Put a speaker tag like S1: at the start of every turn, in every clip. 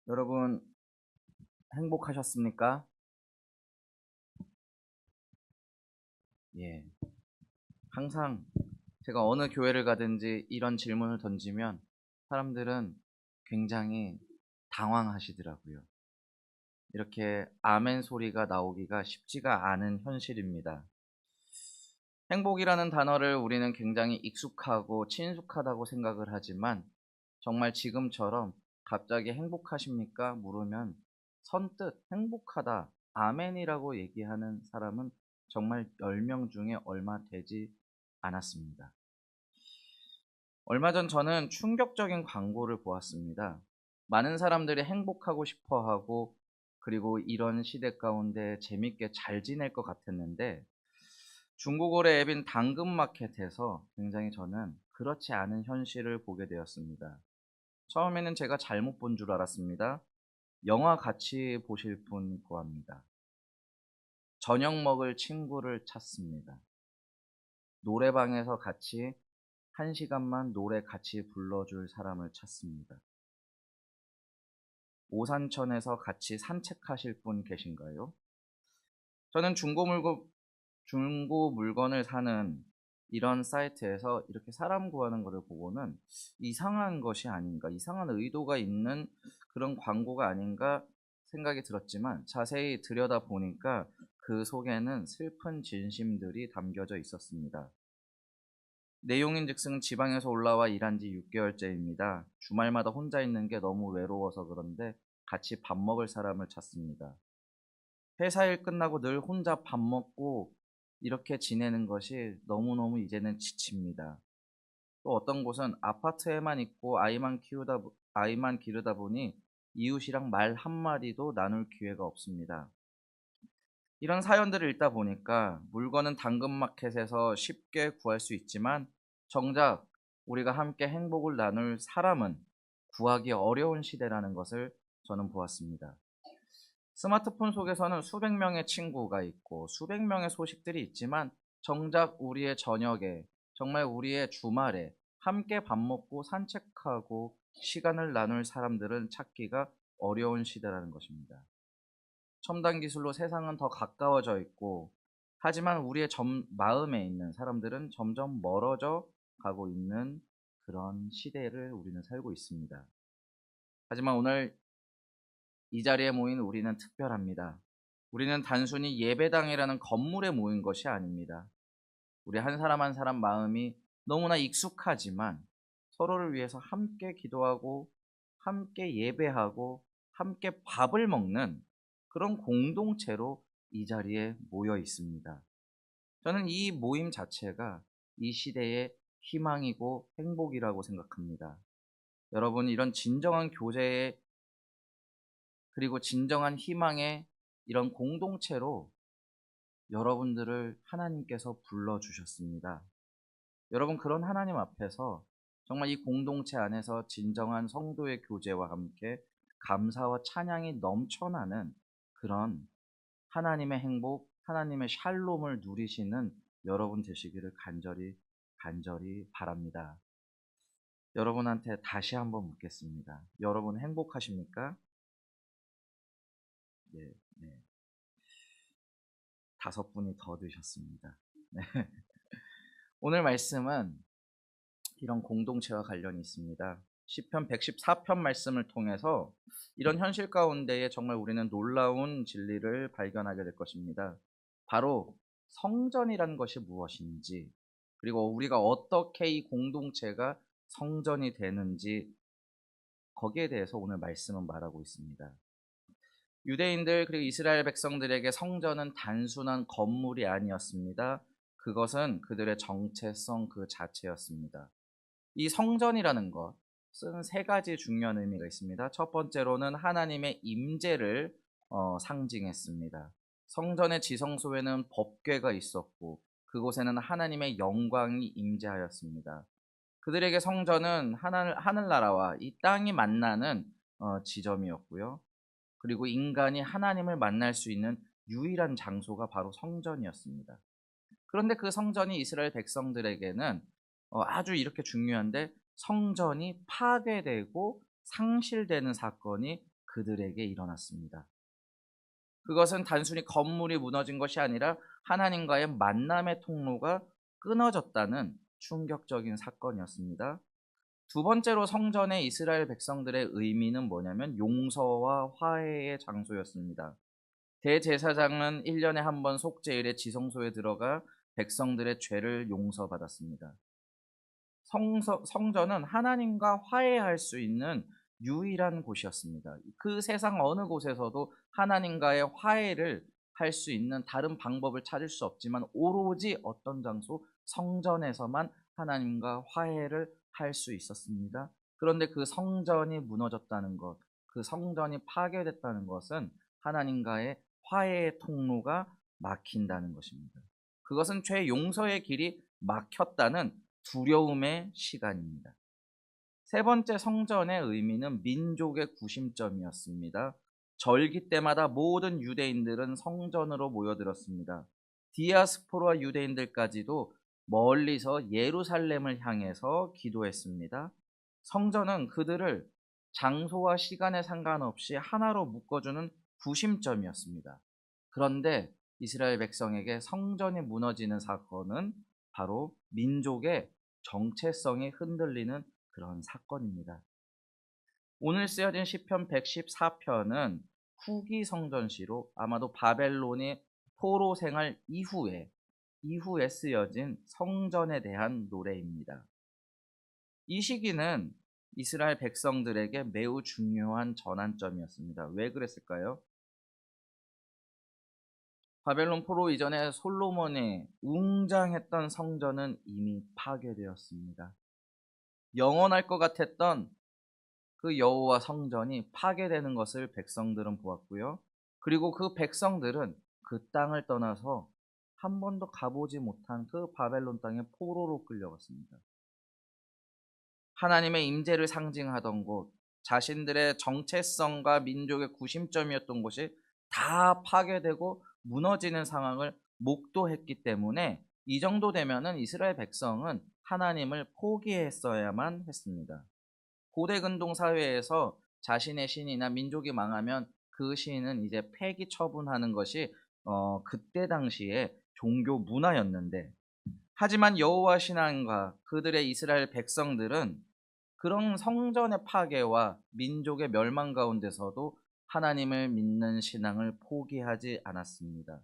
S1: 여러분 행복하셨습니까? 예. 항상 제가 어느 교회를 가든지 이런 질문을 던지면 사람들은 굉장히 당황하시더라고요. 이렇게 아멘 소리가 나오기가 쉽지가 않은 현실입니다. 행복이라는 단어를 우리는 굉장히 익숙하고 친숙하다고 생각을 하지만 정말 지금처럼 갑자기 행복하십니까? 물으면 선뜻 행복하다, 아멘이라고 얘기하는 사람은 정말 10명 중에 얼마 되지 않았습니다. 얼마 전 저는 충격적인 광고를 보았습니다. 많은 사람들이 행복하고 싶어 하고 그리고 이런 시대 가운데 재밌게 잘 지낼 것 같았는데 중고거래 앱인 당근마켓에서 굉장히 저는 그렇지 않은 현실을 보게 되었습니다. 처음에는 제가 잘못 본 줄 알았습니다. 영화 같이 보실 분 구합니다. 저녁 먹을 친구를 찾습니다. 노래방에서 같이 1시간만 노래 같이 불러줄 사람을 찾습니다. 오산천에서 같이 산책하실 분 계신가요? 저는 중고 물건을 사는 이런 사이트에서 이렇게 사람 구하는 것을 보고는 이상한 것이 아닌가, 이상한 의도가 있는 그런 광고가 아닌가 생각이 들었지만 자세히 들여다보니까 그 속에는 슬픈 진심들이 담겨져 있었습니다. 내용인즉슨 지방에서 올라와 일한 지 6개월째입니다. 주말마다 혼자 있는 게 너무 외로워서 그런데 같이 밥 먹을 사람을 찾습니다. 회사 일 끝나고 늘 혼자 밥 먹고 이렇게 지내는 것이 너무너무 이제는 지칩니다. 또 어떤 곳은 아파트에만 있고 아이만 기르다 보니 이웃이랑 말 한마디도 나눌 기회가 없습니다. 이런 사연들을 읽다 보니까 물건은 당근마켓에서 쉽게 구할 수 있지만 정작 우리가 함께 행복을 나눌 사람은 구하기 어려운 시대라는 것을 저는 보았습니다. 스마트폰 속에서는 수백 명의 친구가 있고 수백 명의 소식들이 있지만 정작 우리의 저녁에, 정말 우리의 주말에 함께 밥 먹고 산책하고 시간을 나눌 사람들은 찾기가 어려운 시대라는 것입니다. 첨단 기술로 세상은 더 가까워져 있고 하지만 우리의 마음에 있는 사람들은 점점 멀어져 가고 있는 그런 시대를 우리는 살고 있습니다. 하지만 오늘 이 자리에 모인 우리는 특별합니다. 우리는 단순히 예배당이라는 건물에 모인 것이 아닙니다. 우리 한 사람 한 사람 마음이 너무나 익숙하지만 서로를 위해서 함께 기도하고 함께 예배하고 함께 밥을 먹는 그런 공동체로 이 자리에 모여 있습니다. 저는 이 모임 자체가 이 시대의 희망이고 행복이라고 생각합니다. 여러분, 이런 진정한 교제의 그리고 진정한 희망의 이런 공동체로 여러분들을 하나님께서 불러주셨습니다. 여러분, 그런 하나님 앞에서 정말 이 공동체 안에서 진정한 성도의 교제와 함께 감사와 찬양이 넘쳐나는 그런 하나님의 행복, 하나님의 샬롬을 누리시는 여러분 되시기를 간절히 바랍니다. 여러분한테 다시 한번 묻겠습니다. 여러분 행복하십니까? 네, 네. 5분이 더 드셨습니다. 네. 오늘 말씀은 이런 공동체와 관련이 있습니다. 시편 114편 말씀을 통해서 이런 현실 가운데에 정말 우리는 놀라운 진리를 발견하게 될 것입니다. 바로 성전이라는 것이 무엇인지, 그리고 우리가 어떻게 이 공동체가 성전이 되는지 거기에 대해서 오늘 말씀은 말하고 있습니다. 유대인들 그리고 이스라엘 백성들에게 성전은 단순한 건물이 아니었습니다. 그것은 그들의 정체성 그 자체였습니다. 이 성전이라는 것은 3가지 중요한 의미가 있습니다. 첫 번째로는 하나님의 임재를 상징했습니다. 성전의 지성소에는 법궤가 있었고 그곳에는 하나님의 영광이 임재하였습니다. 그들에게 성전은 하늘나라와 이 땅이 만나는 지점이었고요. 그리고 인간이 하나님을 만날 수 있는 유일한 장소가 바로 성전이었습니다. 그런데 그 성전이 이스라엘 백성들에게는 아주 이렇게 중요한데 성전이 파괴되고 상실되는 사건이 그들에게 일어났습니다. 그것은 단순히 건물이 무너진 것이 아니라 하나님과의 만남의 통로가 끊어졌다는 충격적인 사건이었습니다. 두 번째로 성전의 이스라엘 백성들의 의미는 뭐냐면 용서와 화해의 장소였습니다. 대제사장은 1년에 한 번 속죄일에 지성소에 들어가 백성들의 죄를 용서받았습니다. 성전은 하나님과 화해할 수 있는 유일한 곳이었습니다. 그 세상 어느 곳에서도 하나님과의 화해를 할 수 있는 다른 방법을 찾을 수 없지만 오로지 어떤 장소 성전에서만 하나님과 화해를 할 수 있었습니다. 그런데 그 성전이 무너졌다는 것, 그 성전이 파괴됐다는 것은 하나님과의 화해의 통로가 막힌다는 것입니다. 그것은 죄 용서의 길이 막혔다는 두려움의 시간입니다. 세 번째 성전의 의미는 민족의 구심점이었습니다. 절기 때마다 모든 유대인들은 성전으로 모여들었습니다. 디아스포라 유대인들까지도 멀리서 예루살렘을 향해서 기도했습니다. 성전은 그들을 장소와 시간에 상관없이 하나로 묶어주는 구심점이었습니다. 그런데 이스라엘 백성에게 성전이 무너지는 사건은 바로 민족의 정체성이 흔들리는 그런 사건입니다. 오늘 쓰여진 시편 114편은 후기 성전시로 아마도 바벨론이 포로 생활 이후에 쓰여진 성전에 대한 노래입니다. 이 시기는 이스라엘 백성들에게 매우 중요한 전환점이었습니다. 왜 그랬을까요? 바벨론 포로 이전에 솔로몬이 웅장했던 성전은 이미 파괴되었습니다. 영원할 것 같았던 그 여호와 성전이 파괴되는 것을 백성들은 보았고요. 그리고 그 백성들은 그 땅을 떠나서 한 번도 가보지 못한 그 바벨론 땅에 포로로 끌려갔습니다. 하나님의 임재를 상징하던 곳, 자신들의 정체성과 민족의 구심점이었던 곳이 다 파괴되고 무너지는 상황을 목도했기 때문에 이 정도 되면은 이스라엘 백성은 하나님을 포기했어야만 했습니다. 고대 근동 사회에서 자신의 신이나 민족이 망하면 그 신은 이제 폐기 처분하는 것이 그때 당시에 종교 문화였는데, 하지만 여호와 신앙과 그들의 이스라엘 백성들은 그런 성전의 파괴와 민족의 멸망 가운데서도 하나님을 믿는 신앙을 포기하지 않았습니다.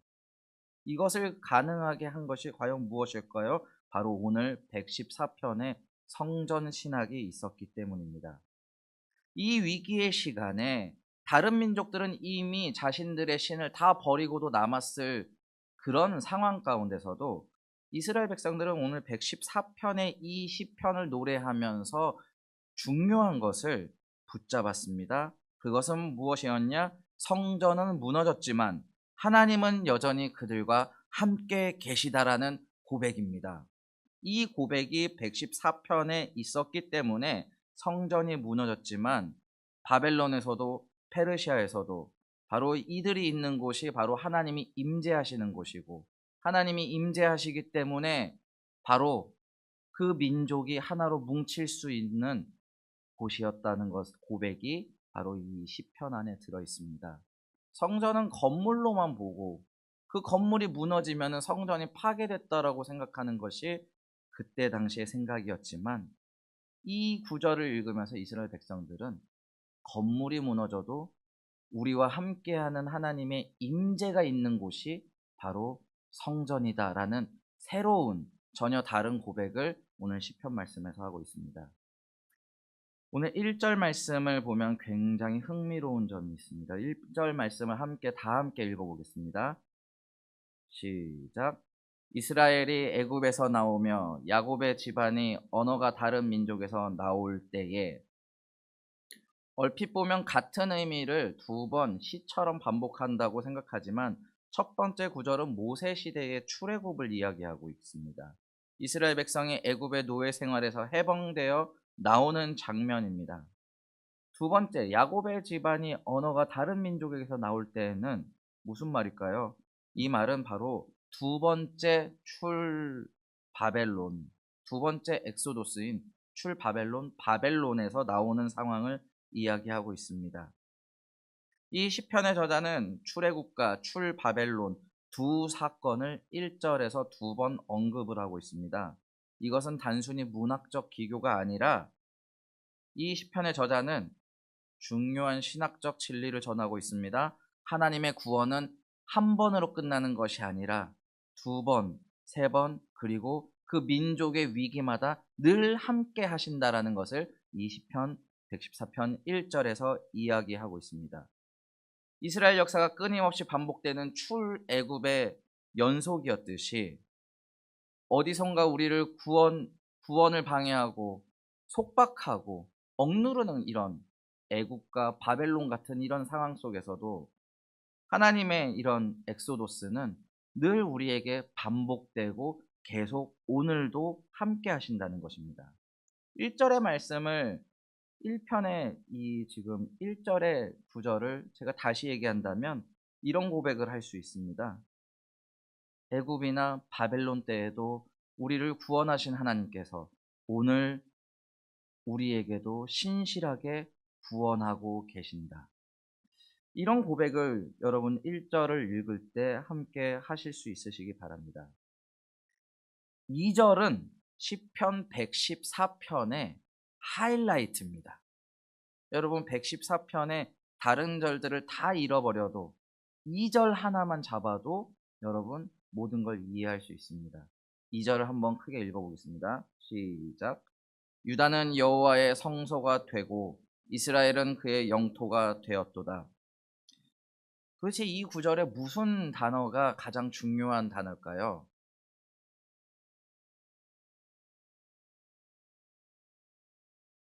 S1: 이것을 가능하게 한 것이 과연 무엇일까요? 바로 오늘 114편의 성전 신학이 있었기 때문입니다. 이 위기의 시간에 다른 민족들은 이미 자신들의 신을 다 버리고도 남았을 그런 상황 가운데서도 이스라엘 백성들은 오늘 114편의 이 시편을 노래하면서 중요한 것을 붙잡았습니다. 그것은 무엇이었냐? 성전은 무너졌지만 하나님은 여전히 그들과 함께 계시다라는 고백입니다. 이 고백이 114편에 있었기 때문에 성전이 무너졌지만 바벨론에서도 페르시아에서도 바로 이들이 있는 곳이 바로 하나님이 임재하시는 곳이고, 하나님이 임재하시기 때문에 바로 그 민족이 하나로 뭉칠 수 있는 곳이었다는 것, 고백이 바로 이 시편 안에 들어 있습니다. 성전은 건물로만 보고 그 건물이 무너지면 성전이 파괴됐다라고 생각하는 것이 그때 당시의 생각이었지만, 이 구절을 읽으면서 이스라엘 백성들은 건물이 무너져도 우리와 함께하는 하나님의 임재가 있는 곳이 바로 성전이다라는 새로운 전혀 다른 고백을 오늘 시편 말씀에서 하고 있습니다. 오늘 1절 말씀을 보면 굉장히 흥미로운 점이 있습니다. 1절 말씀을 다 함께 읽어보겠습니다. 시작. 이스라엘이 애굽에서 나오며 야곱의 집안이 언어가 다른 민족에서 나올 때에, 얼핏 보면 같은 의미를 두 번 시처럼 반복한다고 생각하지만 첫 번째 구절은 모세 시대의 출애굽을 이야기하고 있습니다. 이스라엘 백성이 애굽의 노예 생활에서 해방되어 나오는 장면입니다. 두 번째, 야곱의 집안이 언어가 다른 민족에게서 나올 때에는 무슨 말일까요? 이 말은 바로 두 번째 두 번째 엑소도스인 바벨론에서 나오는 상황을 이야기하고 있습니다. 이 시편의 저자는 출애굽과 출바벨론 두 사건을 1절에서 두 번 언급을 하고 있습니다. 이것은 단순히 문학적 기교가 아니라 이 시편의 저자는 중요한 신학적 진리를 전하고 있습니다. 하나님의 구원은 한 번으로 끝나는 것이 아니라 두 번, 세 번, 그리고 그 민족의 위기마다 늘 함께 하신다라는 것을 이 시편 114편 1절에서 이야기하고 있습니다. 이스라엘 역사가 끊임없이 반복되는 출애굽의 연속이었듯이 어디선가 우리를 구원을 방해하고 속박하고 억누르는 이런 애국과 바벨론 같은 이런 상황 속에서도 하나님의 이런 엑소도스는 늘 우리에게 반복되고 계속 오늘도 함께 하신다는 것입니다. 1절의 말씀을 1편의 이 지금 1절의 구절을 제가 다시 얘기한다면 이런 고백을 할 수 있습니다. 애굽이나 바벨론 때에도 우리를 구원하신 하나님께서 오늘 우리에게도 신실하게 구원하고 계신다. 이런 고백을 여러분 1절을 읽을 때 함께 하실 수 있으시기 바랍니다. 2절은 시편 114편의 하이라이트입니다. 여러분 114편의 다른 절들을 다 잃어버려도 2절 하나만 잡아도 여러분 모든 걸 이해할 수 있습니다. 2절을 한번 크게 읽어보겠습니다. 시작. 유다는 여호와의 성소가 되고 이스라엘은 그의 영토가 되었도다. 도대체 이 구절에 무슨 단어가 가장 중요한 단어일까요?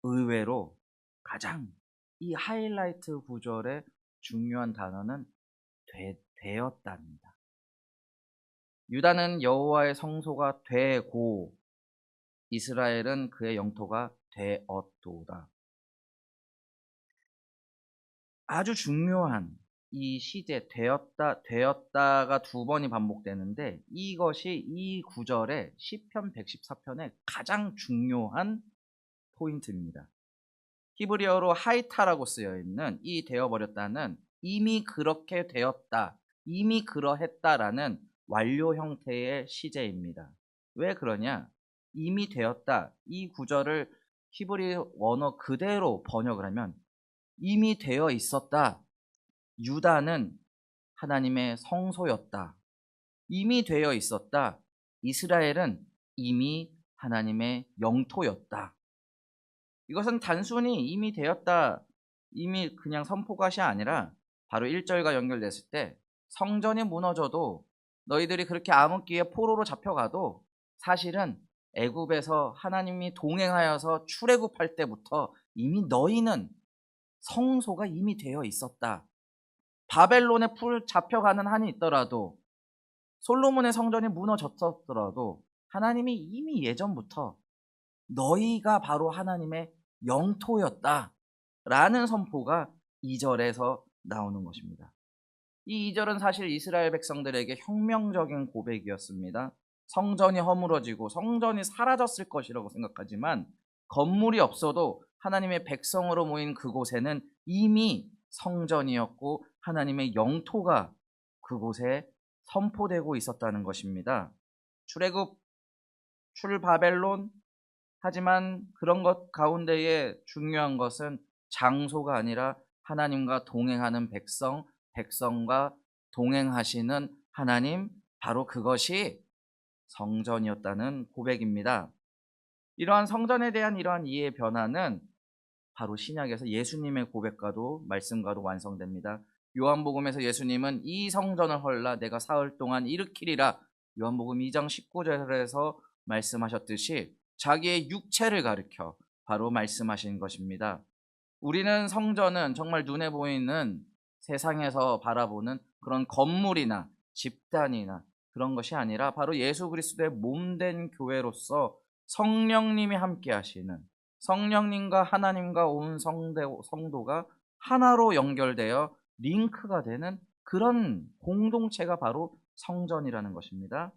S1: 의외로 가장 이 하이라이트 구절의 중요한 단어는 되었답니다. 유다는 여호와의 성소가 되고 이스라엘은 그의 영토가 되었도다. 아주 중요한 이 시제 되었다가 두 번이 반복되는데 이것이 이 구절의 시편 114편의 가장 중요한 포인트입니다. 히브리어로 하이타라고 쓰여 있는 이 되어버렸다는 이미 그렇게 되었다, 이미 그러했다라는 완료 형태의 시제입니다. 왜 그러냐? 이미 되었다. 이 구절을 히브리 원어 그대로 번역을 하면 이미 되어 있었다. 유다는 하나님의 성소였다. 이미 되어 있었다. 이스라엘은 이미 하나님의 영토였다. 이것은 단순히 이미 되었다, 이미 그냥 선포가시 아니라 바로 1절과 연결됐을 때 성전이 무너져도 너희들이 그렇게 암흑기에 포로로 잡혀가도 사실은 애굽에서 하나님이 동행하여서 출애굽할 때부터 이미 너희는 성소가 이미 되어 있었다. 바벨론에 풀 잡혀가는 한이 있더라도 솔로몬의 성전이 무너졌더라도 하나님이 이미 예전부터 너희가 바로 하나님의 영토였다 라는 선포가 2절에서 나오는 것입니다. 이 2절은 사실 이스라엘 백성들에게 혁명적인 고백이었습니다. 성전이 허물어지고 성전이 사라졌을 것이라고 생각하지만 건물이 없어도 하나님의 백성으로 모인 그곳에는 이미 성전이었고 하나님의 영토가 그곳에 선포되고 있었다는 것입니다. 출애굽, 출바벨론, 하지만 그런 것 가운데에 중요한 것은 장소가 아니라 하나님과 동행하는 백성, 백성과 동행하시는 하나님, 바로 그것이 성전이었다는 고백입니다. 이러한 성전에 대한 이러한 이해의 변화는 바로 신약에서 예수님의 고백과도 말씀과도 완성됩니다. 요한복음에서 예수님은 이 성전을 헐라 내가 사흘 동안 일으키리라 요한복음 2장 19절에서 말씀하셨듯이 자기의 육체를 가리켜 바로 말씀하신 것입니다. 우리는 성전은 정말 눈에 보이는 세상에서 바라보는 그런 건물이나 집단이나 그런 것이 아니라 바로 예수 그리스도의 몸된 교회로서 성령님이 함께 하시는, 성령님과 하나님과 온 성도가 하나로 연결되어 링크가 되는 그런 공동체가 바로 성전이라는 것입니다.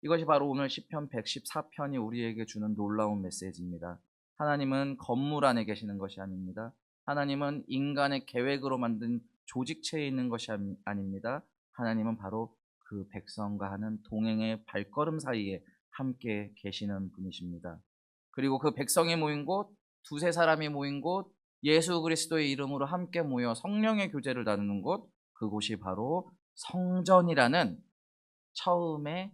S1: 이것이 바로 오늘 시편 114편이 우리에게 주는 놀라운 메시지입니다. 하나님은 건물 안에 계시는 것이 아닙니다. 하나님은 인간의 계획으로 만든 조직체에 있는 것이 아닙니다. 하나님은 바로 그 백성과 하는 동행의 발걸음 사이에 함께 계시는 분이십니다. 그리고 그 백성이 모인 곳, 두세 사람이 모인 곳, 예수 그리스도의 이름으로 함께 모여 성령의 교제를 나누는 곳, 그곳이 바로 성전이라는 처음의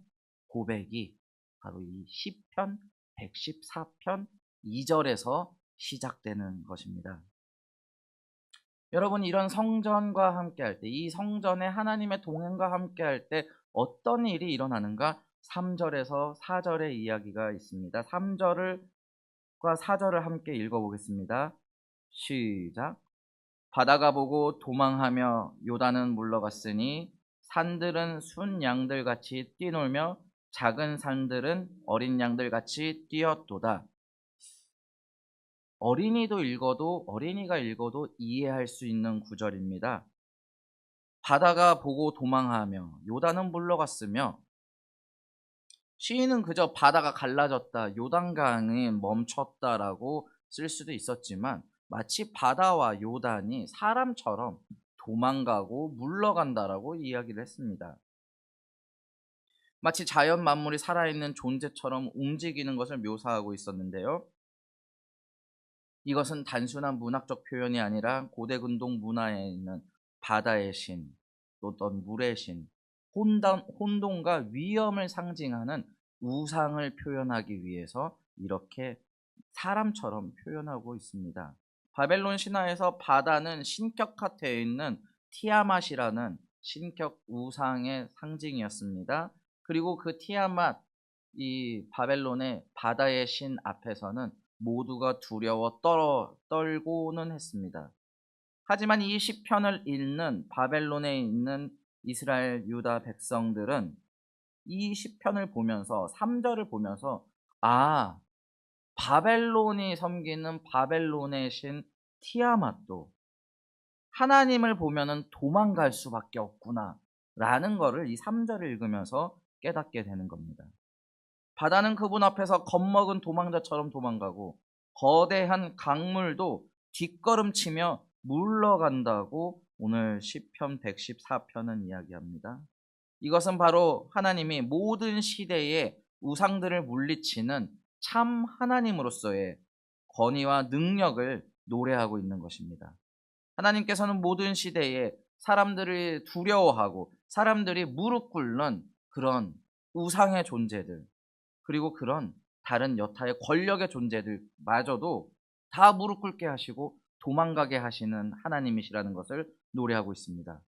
S1: 고백이 바로 이 시편 114편 2절에서 시작되는 것입니다. 여러분, 이런 성전과 함께 할 때, 이 성전에 하나님의 동행과 함께 할 때 어떤 일이 일어나는가? 3절에서 4절의 이야기가 있습니다. 3절과 4절을 함께 읽어보겠습니다. 시작. 바다가 보고 도망하며 요단은 물러갔으니 산들은 순 양들 같이 뛰놀며 작은 산들은 어린 양들 같이 뛰었도다. 어린이가 읽어도 이해할 수 있는 구절입니다. 바다가 보고 도망하며 요단은 물러갔으며, 시인은 그저 바다가 갈라졌다, 요단강이 멈췄다라고 쓸 수도 있었지만 마치 바다와 요단이 사람처럼 도망가고 물러간다라고 이야기를 했습니다. 마치 자연 만물이 살아있는 존재처럼 움직이는 것을 묘사하고 있었는데요. 이것은 단순한 문학적 표현이 아니라 고대 근동 문화에 있는 바다의 신, 어떤 물의 신, 혼돈과 위험을 상징하는 우상을 표현하기 위해서 이렇게 사람처럼 표현하고 있습니다. 바벨론 신화에서 바다는 신격화되어 있는 티아맛이라는 신격 우상의 상징이었습니다. 그리고 그 티아맛, 이 바벨론의 바다의 신 앞에서는 모두가 두려워 떨고는 했습니다. 하지만 이 시편을 읽는 바벨론에 있는 이스라엘 유다 백성들은 이 시편을 보면서 3절을 보면서, 아, 바벨론이 섬기는 바벨론의 신 티아맛도 하나님을 보면은 도망갈 수밖에 없구나 라는 거를 이 3절을 읽으면서 깨닫게 되는 겁니다. 바다는 그분 앞에서 겁먹은 도망자처럼 도망가고 거대한 강물도 뒷걸음치며 물러간다고 오늘 시편 114편은 이야기합니다. 이것은 바로 하나님이 모든 시대의 우상들을 물리치는 참 하나님으로서의 권위와 능력을 노래하고 있는 것입니다. 하나님께서는 모든 시대에 사람들이 두려워하고 사람들이 무릎 꿇는 그런 우상의 존재들, 그리고 그런 다른 여타의 권력의 존재들마저도 다 무릎 꿇게 하시고 도망가게 하시는 하나님이시라는 것을 노래하고 있습니다.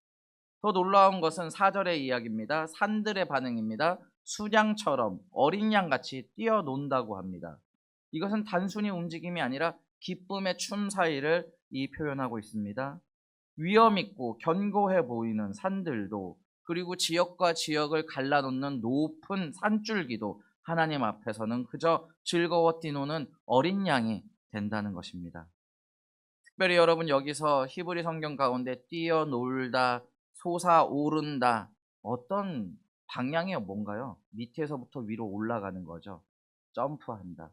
S1: 더 놀라운 것은 4절의 이야기입니다. 산들의 반응입니다. 수양처럼 어린 양같이 뛰어논다고 합니다. 이것은 단순히 움직임이 아니라 기쁨의 춤 사이를 이 표현하고 있습니다. 위험있고 견고해 보이는 산들도, 그리고 지역과 지역을 갈라놓는 높은 산줄기도 하나님 앞에서는 그저 즐거워 뛰노는 어린 양이 된다는 것입니다. 특별히 여러분, 여기서 히브리 성경 가운데 뛰어놀다, 솟아오른다, 어떤 방향이 뭔가요? 밑에서부터 위로 올라가는 거죠. 점프한다.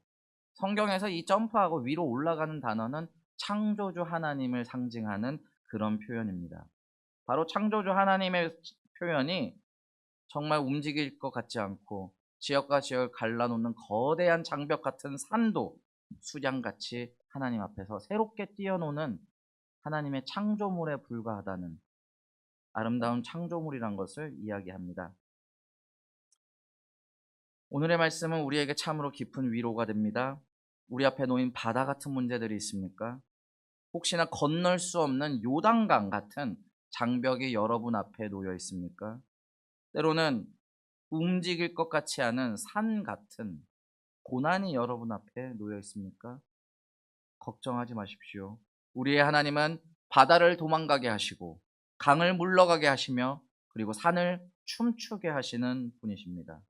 S1: 성경에서 이 점프하고 위로 올라가는 단어는 창조주 하나님을 상징하는 그런 표현입니다. 바로 창조주 하나님의 표현이 정말 움직일 것 같지 않고 지역과 지역을 갈라놓는 거대한 장벽 같은 산도 수량같이 하나님 앞에서 새롭게 뛰어노는 하나님의 창조물에 불과하다는 아름다운 창조물이란 것을 이야기합니다. 오늘의 말씀은 우리에게 참으로 깊은 위로가 됩니다. 우리 앞에 놓인 바다 같은 문제들이 있습니까? 혹시나 건널 수 없는 요단강 같은 장벽이 여러분 앞에 놓여 있습니까? 때로는 움직일 것 같지 않은 산 같은 고난이 여러분 앞에 놓여 있습니까? 걱정하지 마십시오. 우리의 하나님은 바다를 도망가게 하시고 강을 물러가게 하시며 그리고 산을 춤추게 하시는 분이십니다.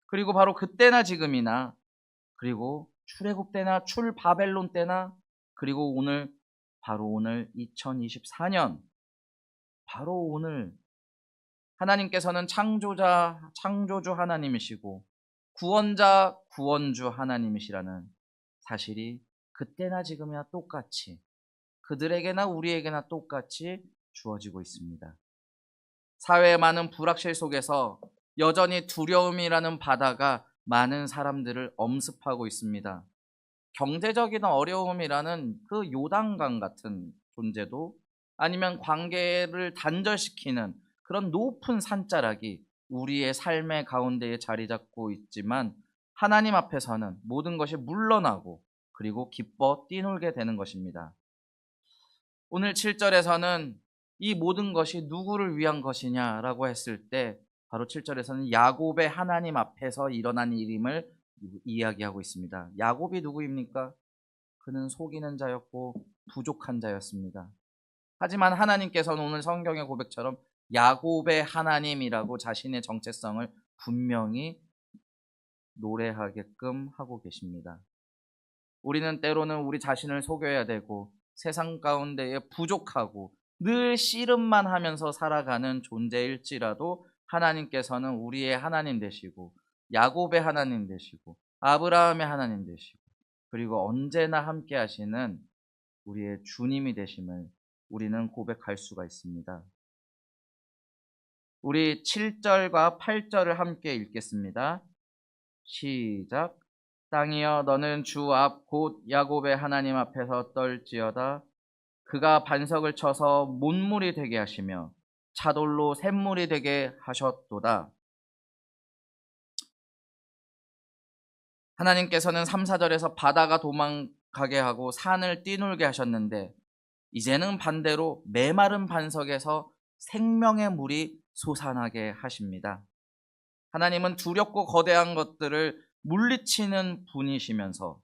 S1: 그리고 바로 그때나 지금이나, 그리고 출애굽 때나 출바벨론 때나, 그리고 바로 오늘 2024년, 바로 오늘 하나님께서는 창조주 하나님이시고 구원자, 구원주 하나님이시라는 사실이 그때나 지금이나 똑같이 그들에게나 우리에게나 똑같이 주어지고 있습니다. 사회의 많은 불확실 속에서 여전히 두려움이라는 바다가 많은 사람들을 엄습하고 있습니다. 경제적인 어려움이라는 그 요단강 같은 존재도, 아니면 관계를 단절시키는 그런 높은 산자락이 우리의 삶의 가운데에 자리 잡고 있지만, 하나님 앞에서는 모든 것이 물러나고 그리고 기뻐 뛰놀게 되는 것입니다. 오늘 7절에서는 이 모든 것이 누구를 위한 것이냐라고 했을 때, 바로 7절에서는 야곱의 하나님 앞에서 일어난 일임을 이야기하고 있습니다. 야곱이 누구입니까? 그는 속이는 자였고 부족한 자였습니다. 하지만 하나님께서는 오늘 성경의 고백처럼 야곱의 하나님이라고 자신의 정체성을 분명히 노래하게끔 하고 계십니다. 우리는 때로는 우리 자신을 속여야 되고 세상 가운데에 부족하고 늘 씨름만 하면서 살아가는 존재일지라도, 하나님께서는 우리의 하나님 되시고 야곱의 하나님 되시고 아브라함의 하나님 되시고 그리고 언제나 함께 하시는 우리의 주님이 되심을 우리는 고백할 수가 있습니다. 우리 7절과 8절을 함께 읽겠습니다. 시작. 땅이여 너는 주 앞 곧 야곱의 하나님 앞에서 떨지어다. 그가 반석을 쳐서 못물이 되게 하시며 차돌로 샘물이 되게 하셨도다. 하나님께서는 3, 4절에서 바다가 도망가게 하고 산을 뛰놀게 하셨는데, 이제는 반대로 메마른 반석에서 생명의 물이 솟아나게 하십니다. 하나님은 두렵고 거대한 것들을 물리치는 분이시면서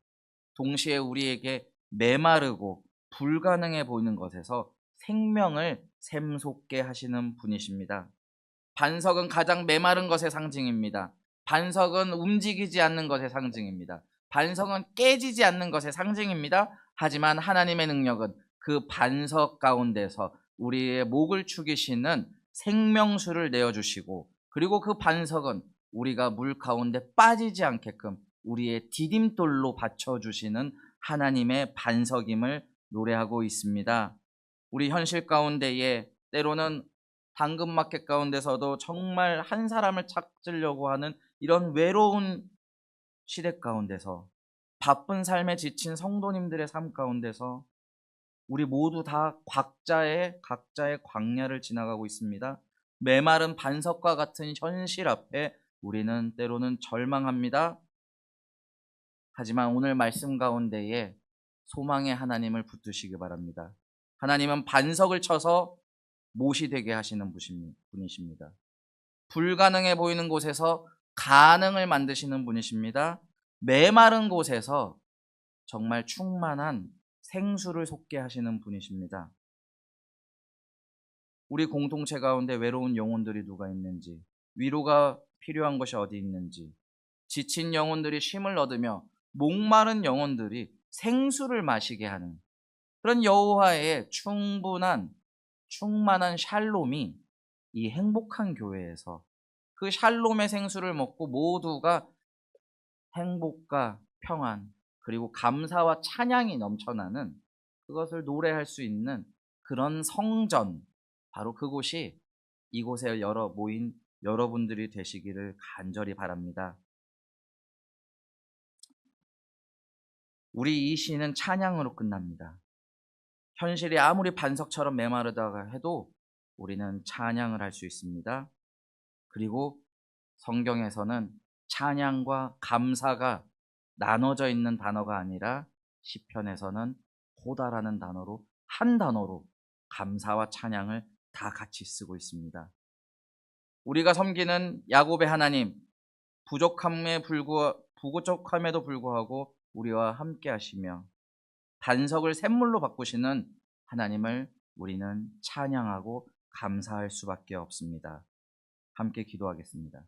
S1: 동시에 우리에게 메마르고 불가능해 보이는 것에서 생명을 샘솟게 하시는 분이십니다. 반석은 가장 메마른 것의 상징입니다. 반석은 움직이지 않는 것의 상징입니다. 반석은 깨지지 않는 것의 상징입니다. 하지만 하나님의 능력은 그 반석 가운데서 우리의 목을 축이시는 생명수를 내어주시고, 그리고 그 반석은 우리가 물 가운데 빠지지 않게끔 우리의 디딤돌로 받쳐주시는 하나님의 반석임을 노래하고 있습니다. 우리 현실 가운데에 때로는 당근마켓 가운데서도 정말 한 사람을 찾으려고 하는 이런 외로운 시대 가운데서, 바쁜 삶에 지친 성도님들의 삶 가운데서 우리 모두 다 각자의 광야를 지나가고 있습니다. 메마른 반석과 같은 현실 앞에 우리는 때로는 절망합니다. 하지만 오늘 말씀 가운데에 소망의 하나님을 붙드시기 바랍니다. 하나님은 반석을 쳐서 못이 되게 하시는 분이십니다. 불가능해 보이는 곳에서 가능을 만드시는 분이십니다. 메마른 곳에서 정말 충만한 생수를 솟게 하시는 분이십니다. 우리 공동체 가운데 외로운 영혼들이 누가 있는지, 위로가 필요한 것이 어디 있는지, 지친 영혼들이 쉼을 얻으며 목마른 영혼들이 생수를 마시게 하는 그런 여호와의 충만한 샬롬이 이 행복한 교회에서 그 샬롬의 생수를 먹고 모두가 행복과 평안 그리고 감사와 찬양이 넘쳐나는 그것을 노래할 수 있는 그런 성전, 바로 그곳이 이곳에 모인 여러분들이 되시기를 간절히 바랍니다. 우리 이 시는 찬양으로 끝납니다. 현실이 아무리 반석처럼 메마르다가 해도 우리는 찬양을 할 수 있습니다. 그리고 성경에서는 찬양과 감사가 나눠져 있는 단어가 아니라 시편에서는 호다라는 단어로, 한 단어로 감사와 찬양을 다 같이 쓰고 있습니다. 우리가 섬기는 야곱의 하나님, 부족함에도 불구하고 우리와 함께 하시며 반석을 샘물로 바꾸시는 하나님을 우리는 찬양하고 감사할 수밖에 없습니다. 함께 기도하겠습니다.